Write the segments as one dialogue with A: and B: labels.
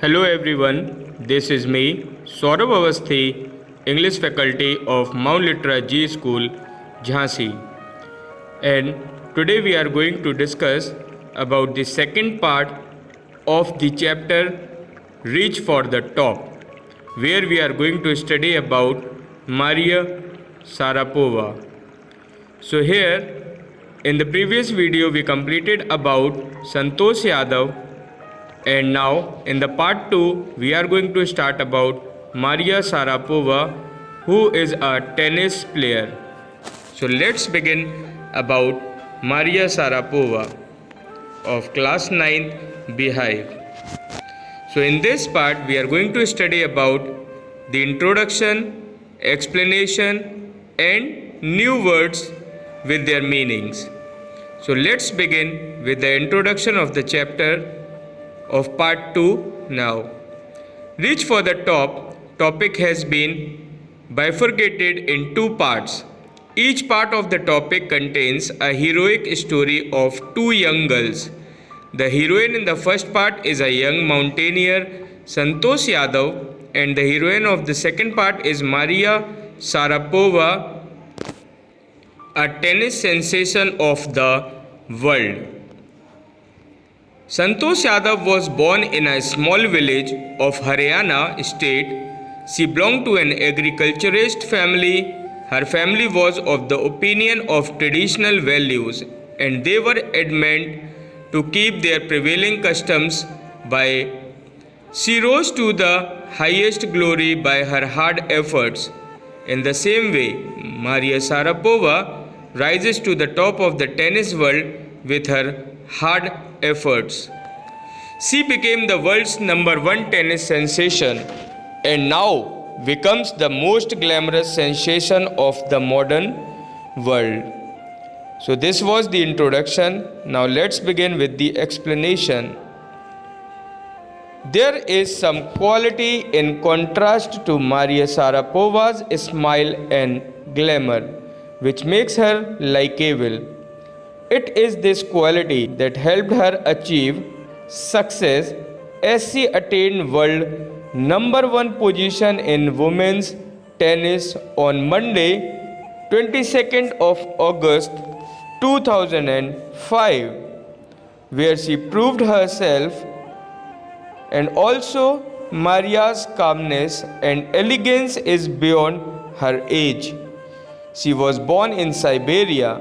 A: Hello everyone, this is me, Saurabh Avasthi, English faculty of Mount Litra G School, Jhansi. And today we are going to discuss about the second part of the chapter Reach for the Top, where we are going to study about Maria Sharapova. So here, in the previous video we completed about Santosh Yadav, and now in the part 2 we are going to start about Maria Sharapova, who is a tennis player. So let's begin about Maria Sharapova of class 9th Beehive. So in this part we are going to study about the introduction, explanation and new words with their meanings. So let's begin with the introduction of the chapter of part 2 now. Reach for the Top topic has been bifurcated in two parts. Each part of the topic contains a heroic story of two young girls. The heroine in the first part is a young mountaineer, Santosh Yadav, and the heroine of the second part is Maria Sharapova, a tennis sensation of the world. Santosh Yadav was born in a small village of Haryana state. She belonged to an agriculturist family. Her family was of the opinion of traditional values and they were adamant to keep their prevailing customs by. She rose to the highest glory by her hard efforts. In the same way, Maria Sharapova rises to the top of the tennis world with her hard efforts. She became the world's #1 tennis sensation and now becomes the most glamorous sensation of the modern world. So this was the introduction. Now let's begin with the explanation. There is some quality in contrast to Maria Sharapova's smile and glamour, which makes her likable. It is this quality that helped her achieve success as she attained world #1 position in women's tennis on Monday, 22nd of August 2005, where she proved herself. And also Maria's calmness and elegance is beyond her age. She was born in Siberia,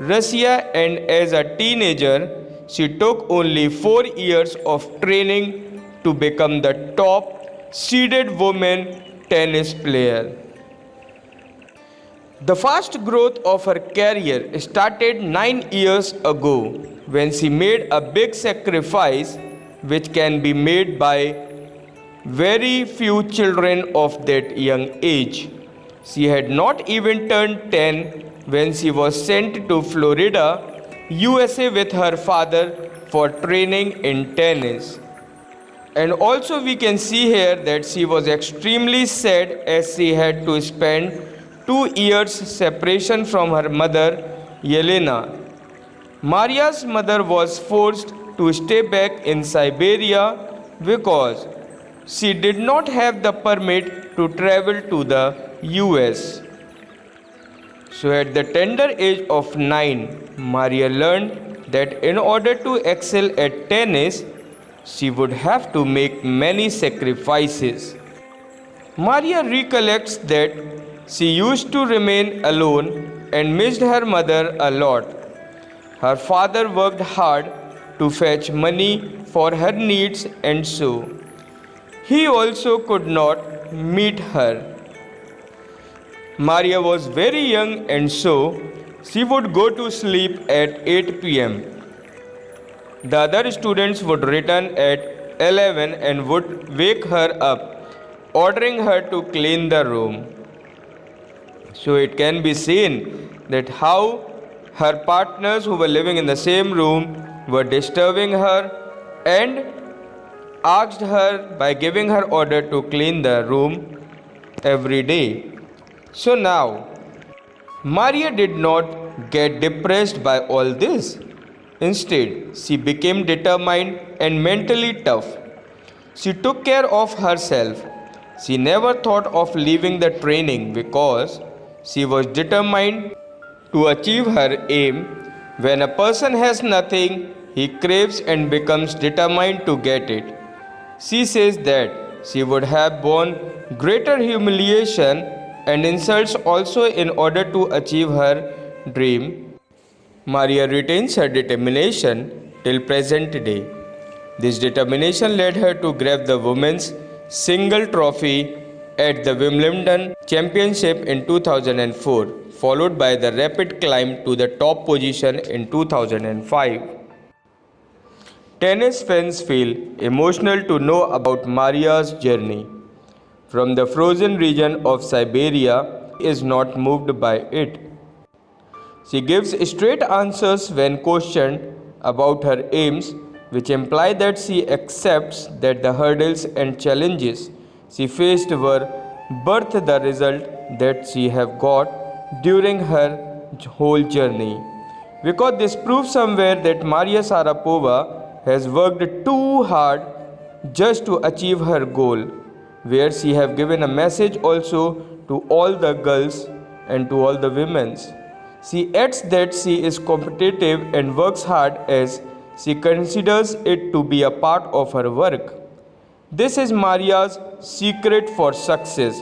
A: Russia, and as a teenager she took only 4 years of training to become the top seeded woman tennis player. The fast growth of her career started 9 years ago when she made a big sacrifice which can be made by very few children of that young age. She had not even turned 10 when she was sent to Florida, USA with her father for training in tennis. And also we can see here that she was extremely sad as she had to spend 2 years separation from her mother, Yelena. Maria's mother was forced to stay back in Siberia because she did not have the permit to travel to the US. So at the tender age of 9, Maria learned that in order to excel at tennis, she would have to make many sacrifices. Maria recollects that she used to remain alone and missed her mother a lot. Her father worked hard to fetch money for her needs and so he also could not meet her. Maria was very young and so she would go to sleep at 8 p.m. The other students would return at 11 and would wake her up, ordering her to clean the room. So it can be seen that how her partners who were living in the same room were disturbing her and asked her by giving her order to clean the room every day. So now, Maria did not get depressed by all this. Instead, she became determined and mentally tough. She took care of herself. She never thought of leaving the training because she was determined to achieve her aim. When a person has nothing, he craves and becomes determined to get it. She says that she would have borne greater humiliation and insults also in order to achieve her dream. Maria retains her determination till present day. This determination led her to grab the women's single trophy at the Wimbledon Championship in 2004, followed by the rapid climb to the top position in 2005. Tennis fans feel emotional to know about Maria's journey. From the frozen region of Siberia, she is not moved by it. She gives straight answers when questioned about her aims, which imply that she accepts that the hurdles and challenges she faced were worth the result that she have got during her whole journey. Because this proves somewhere that Maria Sharapova has worked too hard just to achieve her goal, where she have given a message also to all the girls and to all the women. She adds that she is competitive and works hard as she considers it to be a part of her work. This is Maria's secret for success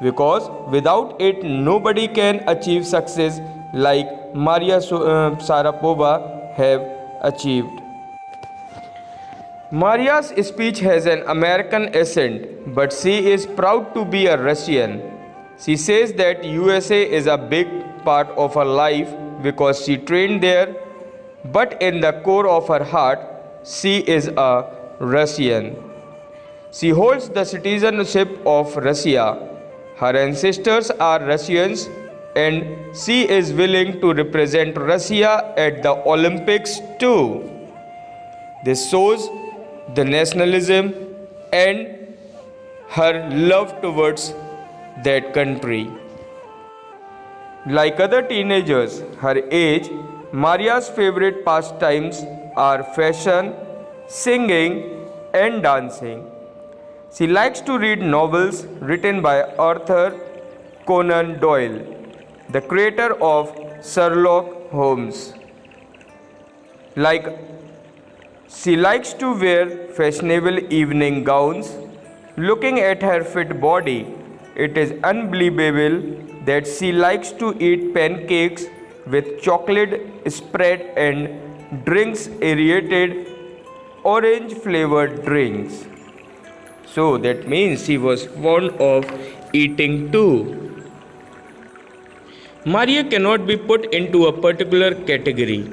A: because without it nobody can achieve success like Maria Sharapova have achieved. Maria's speech has an American accent, but she is proud to be a Russian. She says that USA is a big part of her life because she trained there, but in the core of her heart, she is a Russian. She holds the citizenship of Russia. Her ancestors are Russians and she is willing to represent Russia at the Olympics too. This shows the nationalism and her love towards that country. Like other teenagers her age, Maria's favorite pastimes are fashion, singing, and dancing. She likes to read novels written by Arthur Conan Doyle, the creator of Sherlock Holmes. She likes to wear fashionable evening gowns. Looking at her fit body, it is unbelievable that she likes to eat pancakes with chocolate spread and drinks aerated orange flavored drinks. So that means she was fond of eating too. Maria cannot be put into a particular category.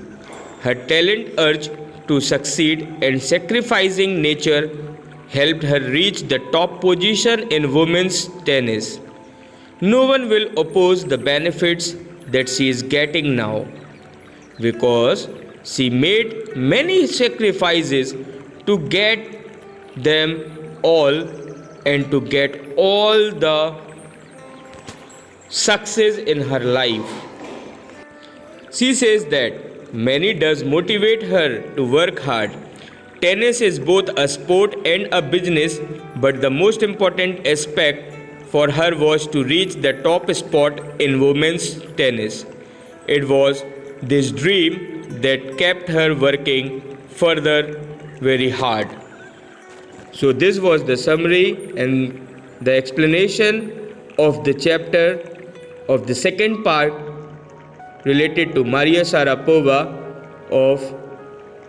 A: Her talent, urge to succeed, and sacrificing nature helped her reach the top position in women's tennis. No one will oppose the benefits that she is getting now because she made many sacrifices to get them all and to get all the success in her life. She says that many does motivate her to work hard. Tennis is both a sport and a business, but the most important aspect for her was to reach the top spot in women's tennis. It was this dream that kept her working further very hard. So this was the summary and the explanation of the chapter of the second part related to Maria Sharapova of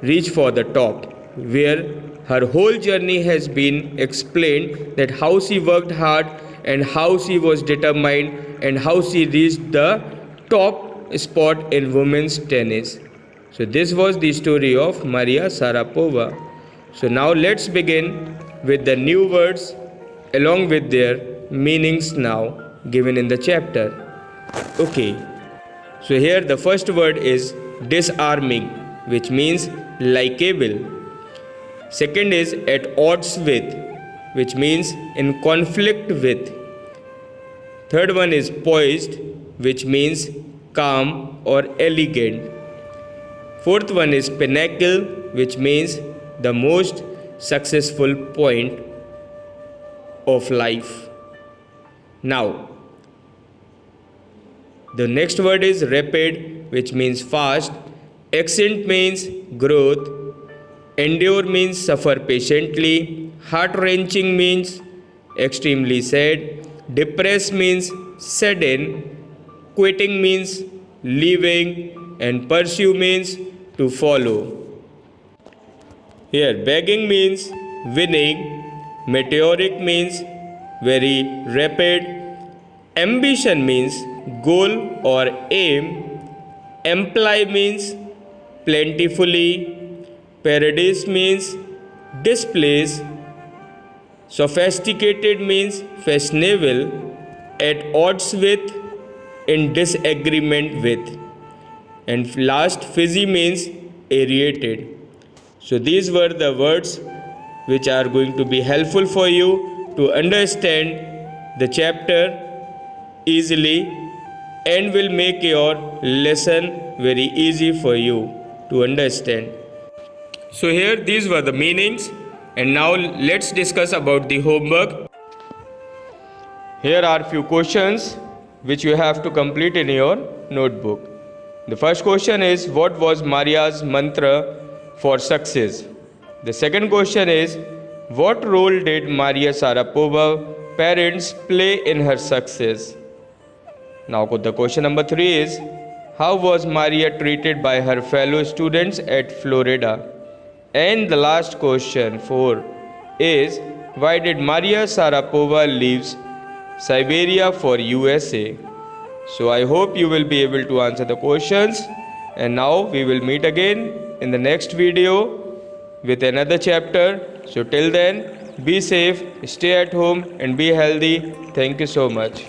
A: Reach for the Top, where her whole journey has been explained, that how she worked hard and how she was determined and how she reached the top spot in women's tennis. So this was the story of Maria Sharapova. So now let's begin with the new words along with their meanings now given in the chapter. Okay, so here the first word is disarming, which means likable. Second is at odds with, which means in conflict with. Third one is poised, which means calm or elegant. Fourth one is pinnacle, which means the most successful point of life. Now, the next word is rapid, which means fast. Accent means growth. Endure means suffer patiently. Heart-wrenching means extremely sad. Depress means sadden. Quitting means leaving. And pursue means to follow. Here, begging means winning. Meteoric means very rapid. Ambition means goal or aim. Employ means plentifully. Paradise means displace. Sophisticated means fashionable. At odds with, in disagreement with. And last, fizzy means aerated. So these were the words which are going to be helpful for you to understand the chapter easily and will make your lesson very easy for you to understand. So here these were the meanings, and now let's discuss about the homework. Here are few questions which you have to complete in your notebook. The first question is, what was Maria's mantra for success? The second question is, what role did Maria Sharapova's parents play in her success? Now the question number 3 is, how was Maria treated by her fellow students at Florida? And the last question 4 is, why did Maria Sharapova leave Siberia for USA? So I hope you will be able to answer the questions, and now we will meet again in the next video with another chapter. So till then, be safe, stay at home and be healthy. Thank you so much.